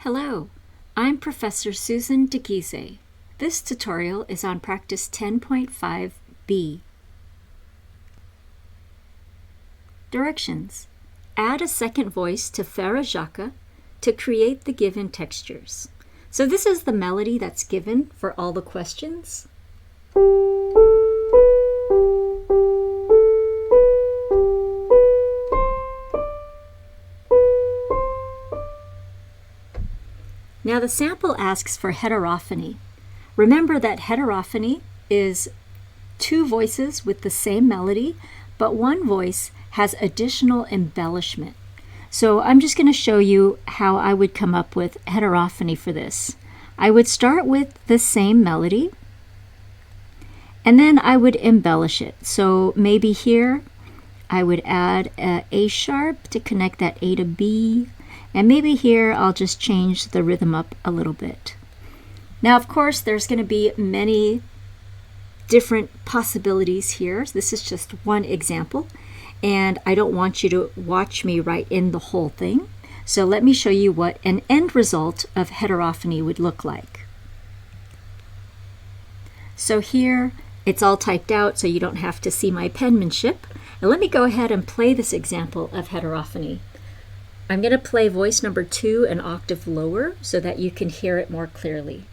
Hello, I'm Professor Susan DeGise. This tutorial is on Practice 10.5b. Directions. Add a second voice to Frère Jacques to create the given textures. So this is the melody that's given for all the questions. Now the sample asks for heterophony. Remember that heterophony is two voices with the same melody, but one voice has additional embellishment. So I'm just going to show you how I would come up with heterophony for this. I would start with the same melody, and then I would embellish it. So maybe here I would add a A sharp to connect that A to B. And maybe here I'll just change the rhythm up a little bit. Now, of course, there's going to be many different possibilities here. This is just one example, and I don't want you to watch me write in the whole thing. So let me show you what an end result of heterophony would look like. So here, it's all typed out so you don't have to see my penmanship. Now let me go ahead and play this example of heterophony. I'm going to play voice number 2 an octave lower so that you can hear it more clearly.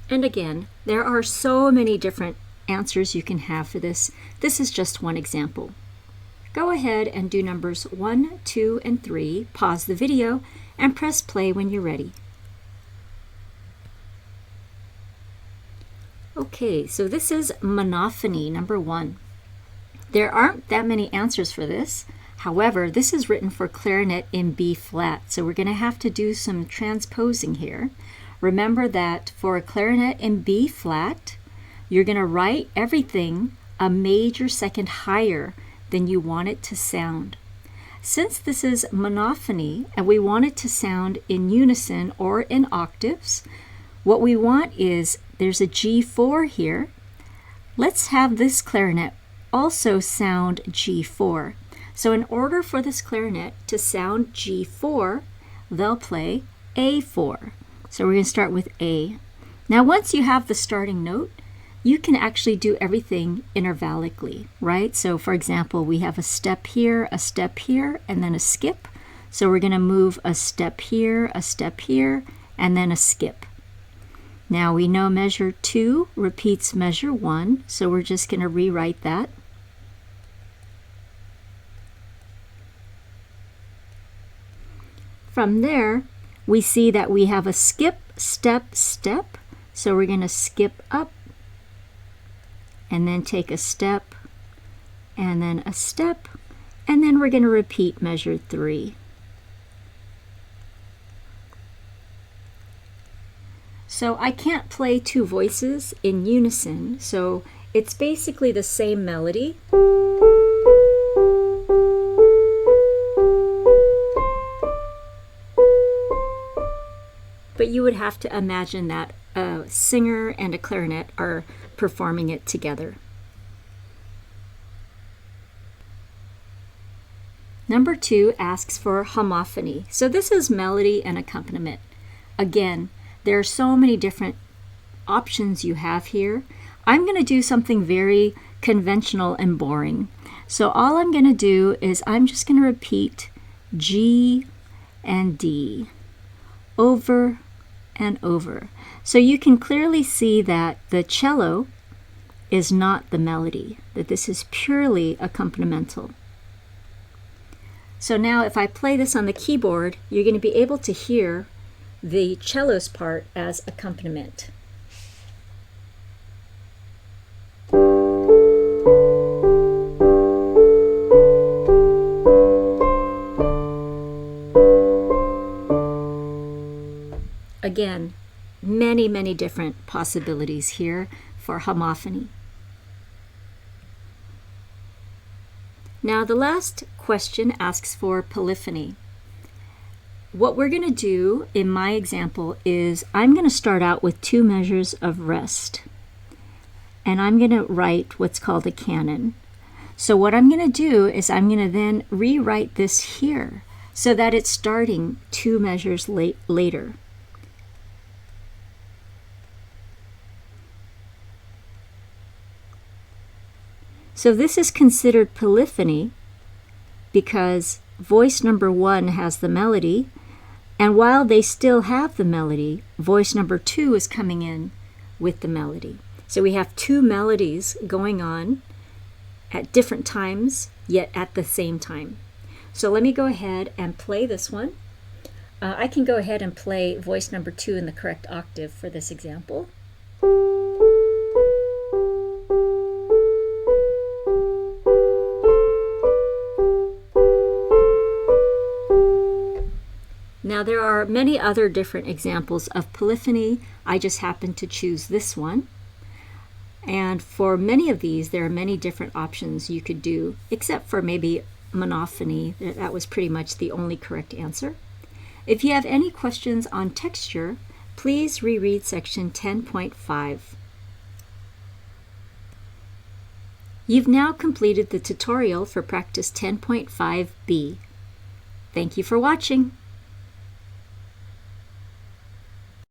And again, there are so many different answers you can have for this. This is just one example. Go ahead and do numbers 1, 2, and 3, pause the video, and press play when you're ready. Okay, so this is monophony, number 1. There aren't that many answers for this. However, this is written for clarinet in B flat, so we're going to have to do some transposing here. Remember that for a clarinet in B flat, you're going to write everything a major second higher than you want it to sound. Since this is monophony and we want it to sound in unison or in octaves, what we want is there's a G4 here. Let's have this clarinet also sound G4. So in order for this clarinet to sound G4, they'll play A4. So we're going to start with A. Now once you have the starting note, you can actually do everything intervallically, right? So for example, we have a step here, and then a skip. So we're going to move a step here, and then a skip. Now we know measure 2 repeats measure 1, so we're just going to rewrite that. From there, we see that we have a skip, step, step. So we're going to skip up, and then take a step, and then a step, and then we're going to repeat measure 3. So I can't play two voices in unison, so it's basically the same melody. But you would have to imagine that a singer and a clarinet are performing it together. Number 2 asks for homophony. So this is melody and accompaniment. Again, there are so many different options you have here. I'm going to do something very conventional and boring. So all I'm going to do is I'm just going to repeat G and D over and over. So you can clearly see that the cello is not the melody, that this is purely accompanimental. So now if I play this on the keyboard, you're going to be able to hear the cello's part as accompaniment. Again, many different possibilities here for homophony. Now the last question asks for polyphony. what we're going to do in my example is I'm going to start out with 2 measures of rest. And I'm going to write what's called a canon. So what I'm going to do is I'm going to then rewrite this here so that it's starting 2 measures later. So this is considered polyphony because voice number 1 has the melody, and while they still have the melody, voice number 2 is coming in with the melody. So we have 2 melodies going on at different times, yet at the same time. So let me go ahead and play this one. I can go ahead and play voice number 2 in the correct octave for this example. Now there are many other different examples of polyphony. I just happened to choose this one. And for many of these, there are many different options you could do, except for maybe monophony. That was pretty much the only correct answer. If you have any questions on texture, please reread section 10.5. You've now completed the tutorial for practice 10.5b. Thank you for watching.